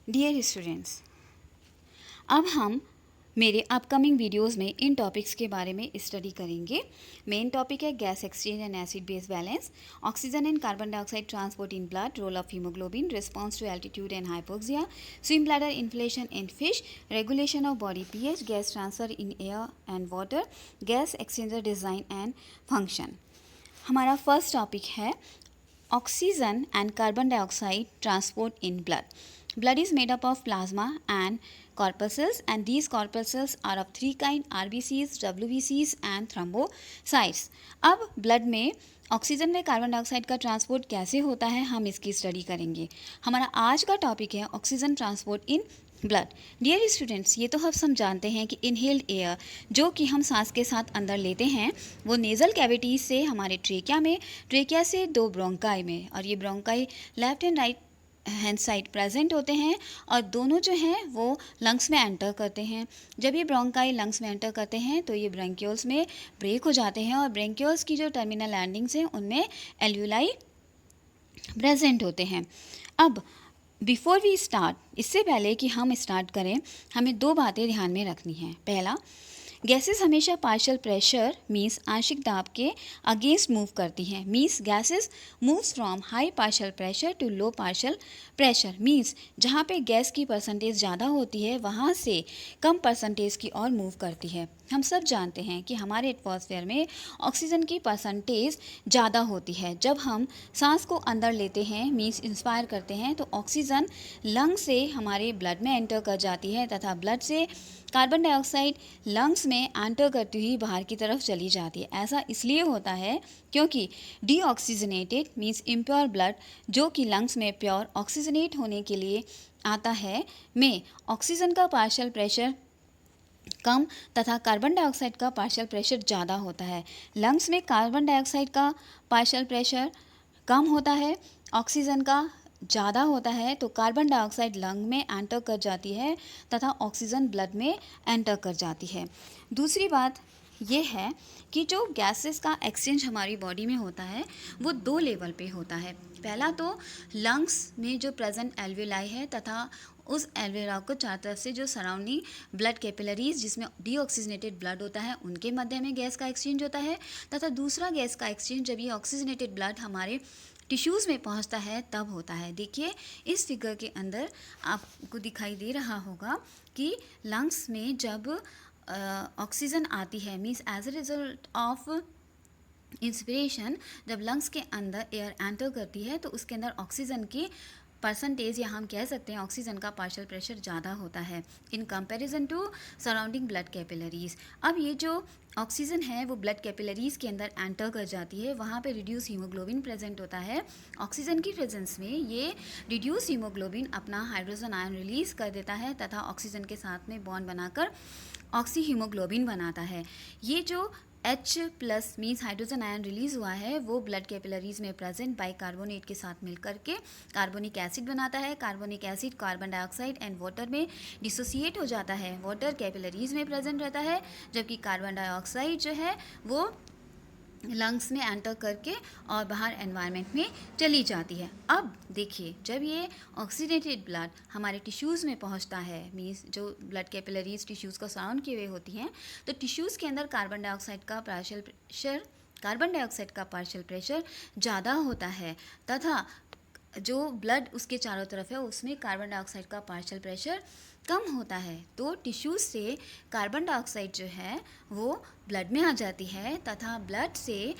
Dear students, अब हम मेरे अपकमिंग वीडियोस में इन टॉपिक्स के बारे में स्टडी करेंगे। मेन टॉपिक है gas exchange and acid base balance, oxygen and carbon dioxide transport in blood, role of haemoglobin, response to altitude and hypoxia, swim bladder inflation in fish, regulation of body pH, gas transfer in air and water, gas exchanger design and function. हमारा first topic है oxygen and carbon dioxide transport in blood. Blood is made up of plasma and corpuscles, and these corpuscles are of three kind: RBCs, WBCs and thrombocytes. अब blood में oxygen में carbon dioxide का transport कैसे होता है, हम इसकी study करेंगे। हमारा आज का टॉपिक है oxygen transport in blood. Dear students, ये तो हम जानते हैं कि इनहेल्ड एयर जो कि हम सांस के साथ अंदर लेते हैं वो नेज़ल कैविटीज से हमारे ट्रेकिया से दो ब्रोंकाई में, और ये bronchi left and right hand side present होते हैं और दोनों जो हैं वो लंग्स में एंटर करते हैं। जब ये ब्रोंकाई लंग्स में एंटर करते हैं तो ये ब्रेंक्यूल्स में ब्रेक हो जाते हैं और ब्रेंक्यूल्स की जो टर्मिनल लैंडिंग्स हैं उनमें एल्यूलाई प्रेजेंट होते हैं। अब बिफोर वी स्टार्ट, इससे पहले कि हम स्टार्ट करें, हमें दो बातें ध्यान में रखनी हैं। पहला, गैसेस हमेशा पार्शियल प्रेशर मीन्स आंशिक दाब के अगेंस्ट मूव करती हैं। Means gases moves from high partial pressure to low partial pressure. Means जहाँ पे गैस की परसेंटेज ज़्यादा होती है वहाँ से कम परसेंटेज की ओर मूव करती है। हम सब जानते हैं कि हमारे एटमॉस्फेयर में ऑक्सीजन की परसेंटेज ज़्यादा होती है। जब हम सांस को अंदर लेते हैं मीन्स इंस्पायर करते हैं तो ऑक्सीजन लंग से हमारे ब्लड में एंटर कर जाती है तथा ब्लड से कार्बन डाइऑक्साइड लंग्स में एंटर करती हुई बाहर की तरफ चली जाती है। ऐसा इसलिए होता है क्योंकि डीऑक्सीजनेटेड मीन्स इम्प्योर ब्लड जो कि लंग्स में प्योर ऑक्सीजनेट होने के लिए आता है में ऑक्सीजन का पार्शियल प्रेशर कम तथा कार्बन डाइऑक्साइड का पार्शियल प्रेशर ज़्यादा होता है। लंग्स में कार्बन डाइऑक्साइड का पार्शियल प्रेशर कम होता है, ऑक्सीजन का ज़्यादा होता है, तो कार्बन डाइऑक्साइड लंग में एंटर कर जाती है तथा ऑक्सीजन ब्लड में एंटर कर जाती है। दूसरी बात ये है कि जो गैसेस का एक्सचेंज हमारी बॉडी में होता है वो दो लेवल पे होता है। पहला तो लंग्स में जो प्रेजेंट एल्वेलाई है तथा उस एल्वेलाई को चारों तरफ से जो सराउंडिंग ब्लड कैपिलरीज जिसमें डीऑक्सीजनेटेड ब्लड होता है उनके मध्य में गैस का एक्सचेंज होता है। तथा दूसरा गैस का एक्सचेंज जब ये ऑक्सीजनेटेड ब्लड हमारे टिश्यूज़ में पहुंचता है तब होता है। देखिए इस फिगर के अंदर आपको दिखाई दे रहा होगा कि लंग्स में जब ऑक्सीजन आती है means as a result of inspiration, जब लंग्स के अंदर एयर एंटर करती है तो उसके अंदर ऑक्सीजन की परसेंटेज या हम कह सकते हैं ऑक्सीजन का पार्शियल प्रेशर ज़्यादा होता है in comparison to surrounding blood capillaries. अब ये जो ऑक्सीजन है वो ब्लड कैपिलरीज के अंदर एंटर कर जाती है, वहाँ पे रिड्यूस हीमोग्लोबिन प्रेजेंट होता है। ऑक्सीजन की प्रेजेंस में ये रिड्यूस हीमोग्लोबिन अपना हाइड्रोजन आयन रिलीज कर देता है तथा ऑक्सीजन के साथ में बॉन्ड बनाकर ऑक्सी हीमोग्लोबिन बनाता है। ये जो H plus means hydrogen ion release हुआ है वो ब्लड कैपिलरीज में प्रेजेंट बाइकार्बोनेट के साथ मिलकर के कार्बोनिक एसिड बनाता है। Carbonic acid carbon dioxide and water में डिसोसिएट हो जाता है। वाटर कैपिलरीज में प्रेजेंट रहता है जबकि कार्बन डाइऑक्साइड जो है वो लंग्स में एंटर करके और बाहर एनवायरनमेंट में चली जाती है। अब देखिए जब ये ऑक्सीडेटेड ब्लड हमारे टिश्यूज़ में पहुंचता है मीन्स जो ब्लड कैपिलरीज टिश्यूज़ को सराउंड किए हुए होती हैं तो टिश्यूज़ के अंदर कार्बन डाइऑक्साइड का पार्शियल प्रेशर ज़्यादा होता है तथा जो ब्लड उसके चारों तरफ है उसमें कार्बन डाइऑक्साइड का पार्शियल प्रेशर कम होता है। तो टिश्यूज़ से कार्बन डाइऑक्साइड जो है वो ब्लड में आ जाती है तथा ब्लड से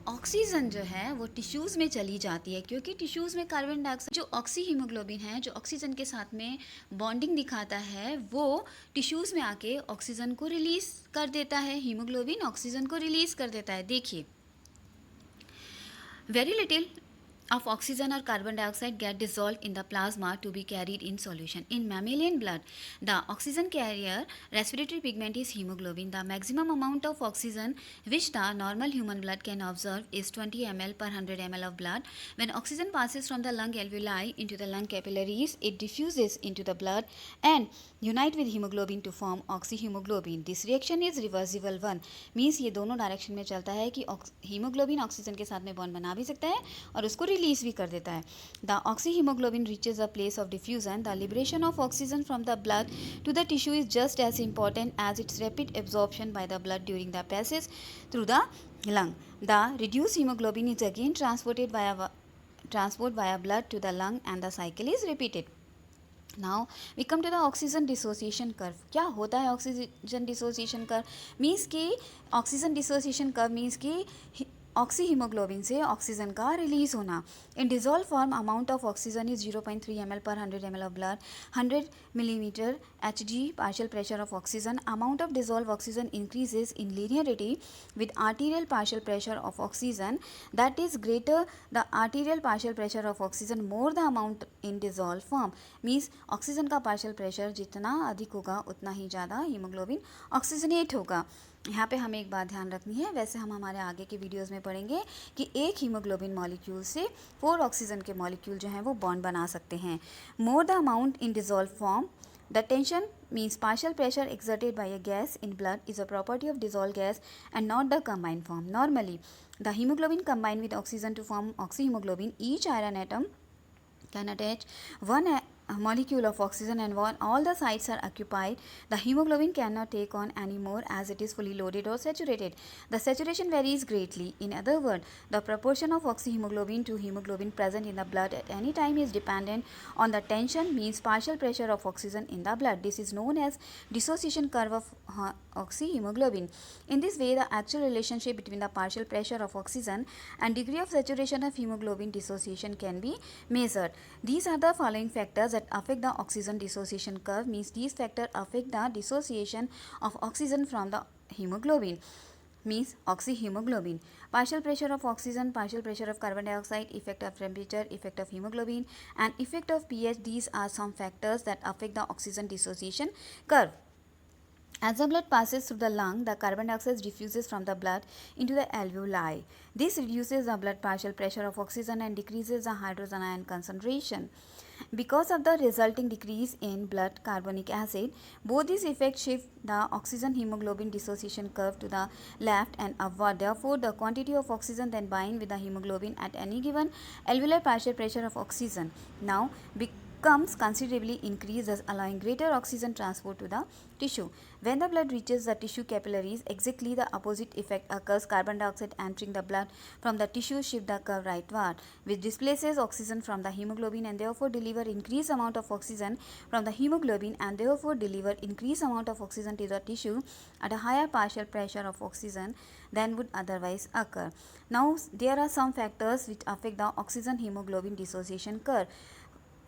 ऑक्सीजन जो है वो टिश्यूज़ में चली जाती है क्योंकि टिश्यूज़ में कार्बन डाइऑक्साइड जो ऑक्सी हीमोग्लोबिन है जो ऑक्सीजन के साथ में बॉन्डिंग दिखाता है वो टिश्यूज़ में आके ऑक्सीजन को रिलीज़ कर देता है। हीमोग्लोबिन ऑक्सीजन को रिलीज़ कर देता है। देखिए very little of oxygen or carbon dioxide get dissolved in the plasma to be carried in solution. In mammalian blood, the oxygen carrier respiratory pigment is hemoglobin. The maximum amount of oxygen which the normal human blood can absorb is 20 ml per 100 ml of blood. When oxygen passes from the lung alveoli into the lung capillaries, it diffuses into the blood and unite with hemoglobin to form oxyhemoglobin. This reaction is reversible one. Means ये दोनों direction में चलता है कि haemoglobin oxygen के साथ में bond बना भी सकता है और उसको रिलीज भी कर देता है। The oxy haemoglobin reaches a place of diffusion. The liberation of oxygen from the blood to the tissue is just as important as its rapid absorption by the blood during the passage through the lung. The reduced hemoglobin is again transport via blood to the lung and the cycle is repeated. Now we come to the oxygen dissociation curve. क्या होता है oxygen dissociation curve? Means कि oxygen dissociation curve means कि oxyhaemoglobin से oxygen का release होना. In dissolve form amount of oxygen is 0.3 ml per 100 ml of blood. 100 millimeter Hg partial pressure of oxygen. Amount of dissolved oxygen increases in linearity with arterial partial pressure of oxygen. That is greater the arterial partial pressure of oxygen more the amount in dissolved form. Means oxygen का partial pressure जितना अधिक होगा उतना ही ज़्यादा haemoglobin oxygenate होगा. यहाँ पे हमें एक बात ध्यान रखनी है, वैसे हम हमारे आगे के वीडियोस में पढ़ेंगे कि एक हीमोग्लोबिन मॉलिक्यूल से 4 ऑक्सीजन के मॉलिक्यूल जो हैं वो बॉन्ड बना सकते हैं. More the amount in dissolve form. The tension means partial pressure exerted by a gas in blood is a property of dissolved gas and not the combined form. Normally, the hemoglobin combine with oxygen to form oxyhemoglobin. Each iron atom can attach one molecule of oxygen and when all the sites are occupied, the hemoglobin cannot take on any more as it is fully loaded or saturated. The saturation varies greatly. In other words, the proportion of oxyhemoglobin to hemoglobin present in the blood at any time is dependent on the tension means partial pressure of oxygen in the blood. This is known as dissociation curve of oxyhemoglobin. In this way, the actual relationship between the partial pressure of oxygen and degree of saturation of hemoglobin dissociation can be measured. These are the following factors that affect the oxygen dissociation curve. Means these factors affect the dissociation of oxygen from the hemoglobin. Means oxyhemoglobin. Partial pressure of oxygen, partial pressure of carbon dioxide, effect of temperature, effect of hemoglobin and effect of pH. These are some factors that affect the oxygen dissociation curve. As the blood passes through the lung, the carbon dioxide diffuses from the blood into the alveoli. This reduces the blood partial pressure of oxygen and decreases the hydrogen ion concentration. Because of the resulting decrease in blood carbonic acid, both these effects shift the oxygen hemoglobin dissociation curve to the left and upward. Therefore, the quantity of oxygen then bind with the hemoglobin at any given alveolar partial pressure of oxygen now becomes considerably increased, thus allowing greater oxygen transport to the tissue. When the blood reaches the tissue capillaries, exactly the opposite effect occurs. Carbon dioxide entering the blood from the tissue shift the curve rightward, which displaces oxygen from the hemoglobin and therefore deliver increased amount of oxygen from the hemoglobin and therefore deliver increased amount of oxygen to the tissue at a higher partial pressure of oxygen than would otherwise occur. Now, there are some factors which affect the oxygen hemoglobin dissociation curve.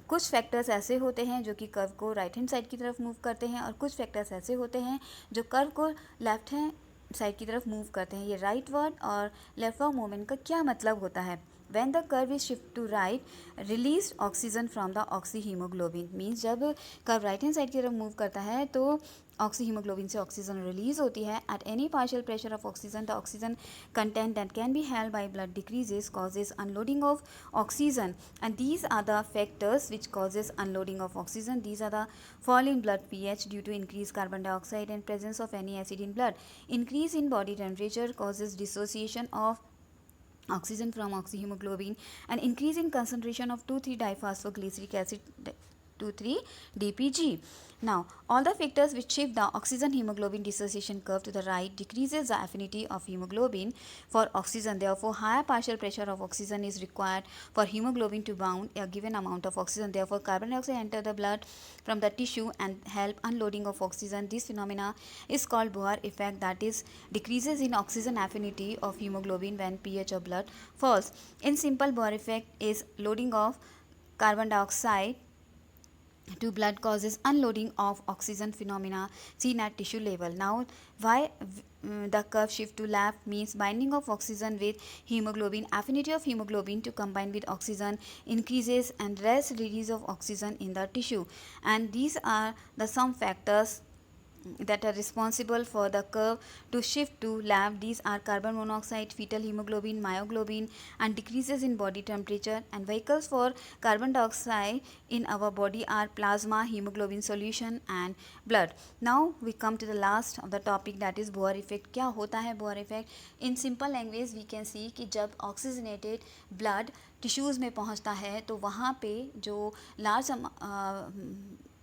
कुछ factors ऐसे होते हैं जो कि curve को right hand side की तरफ move करते हैं और कुछ फैक्टर्स ऐसे होते हैं जो कर्व को लेफ्ट हैंड साइड की तरफ मूव करते हैं. ये राइट वर्ड और लेफ्ट वर्ड मूवमेंट का क्या मतलब होता है? When the curve is shift to right, released oxygen from the oxyhemoglobin. Means जब कर्व राइट हैंड साइड की तरफ मूव करता है तो ऑक्सीहीमोग्लोबिन से ऑक्सीजन रिलीज होती है. At any partial pressure of oxygen the oxygen content that can be held by blood decreases causes unloading of oxygen and these are the factors which causes unloading of oxygen. These are the fall in blood pH due to increased carbon dioxide and presence of any acid in blood. Increase in body temperature causes dissociation of oxygen from oxyhemoglobin and increase in concentration of 2,3-diphosphoglyceric acid 2,3-DPG. Now, all the factors which shift the oxygen hemoglobin dissociation curve to the right decreases the affinity of hemoglobin for oxygen. Therefore, higher partial pressure of oxygen is required for hemoglobin to bound a given amount of oxygen. Therefore, carbon dioxide enter the blood from the tissue and help unloading of oxygen. This phenomena is called Bohr effect, that is decreases in oxygen affinity of hemoglobin when pH of blood falls. In simple, Bohr effect is loading of carbon dioxide to blood causes unloading of oxygen phenomena seen at tissue level. Now, why the curve shift to left means binding of oxygen with hemoglobin, affinity of hemoglobin to combine with oxygen increases and less release of oxygen in the tissue. And these are the some factors that are responsible for the curve to shift to left. These are carbon monoxide, fetal hemoglobin, myoglobin, and decreases in body temperature. And vehicles for carbon dioxide in our body are plasma, hemoglobin solution, and blood. Now we come to the last of the topic, that is Boer effect. क्या होता है Boer effect? In simple language we can see कि जब oxygenated blood tissues में पहुंचता है तो वहाँ पे जो लार्ज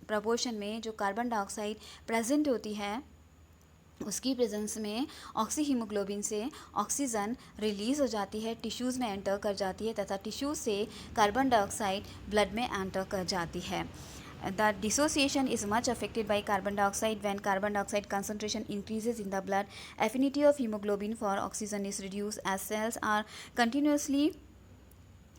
प्रपोर्शन में जो कार्बन डाइऑक्साइड प्रेजेंट होती है, उसकी प्रेजेंस में ऑक्सी हीमोग्लोबिन से ऑक्सीजन रिलीज़ हो जाती है, टिश्यूज़ में एंटर कर जाती है तथा टिश्यू से कार्बन डाइऑक्साइड ब्लड में एंटर कर जाती है. The dissociation is much affected by carbon dioxide. When carbon dioxide concentration increases in the blood, affinity of hemoglobin for oxygen is reduced as cells are continuously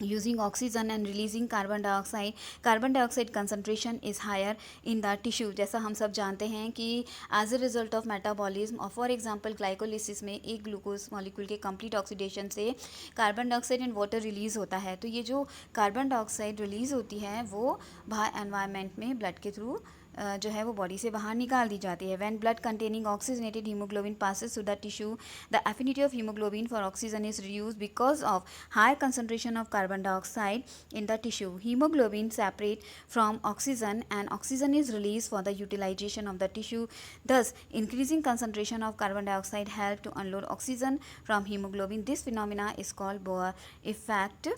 using oxygen and releasing carbon dioxide concentration is higher in the tissue. जैसा हम सब जानते हैं कि as a result of metabolism और for example glycolysis में एक glucose molecule के complete oxidation से carbon dioxide and water release होता है. तो ये जो कार्बन डाइऑक्साइड रिलीज़ होती है वो बाहर एनवायरनमेंट में ब्लड के थ्रू जो है वो बॉडी से बाहर निकाल दी जाती है. When blood containing oxygenated hemoglobin passes through the tissue, the affinity of hemoglobin for oxygen is reduced because of high concentration of carbon dioxide in the tissue. Hemoglobin separate from oxygen and oxygen is released for the utilization of the tissue. Thus, increasing concentration of carbon dioxide help to unload oxygen from hemoglobin. This phenomena is called Boer effect.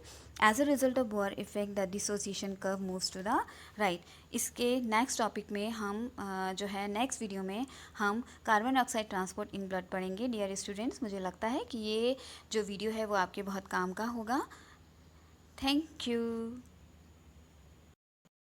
As a result of Boer effect, the dissociation curve moves to the right. इसके next topic में हम जो है next video में हम carbon dioxide transport in blood पढ़ेंगे. Dear students, मुझे लगता है कि ये जो वीडियो है वो आपके बहुत काम का होगा. Thank you.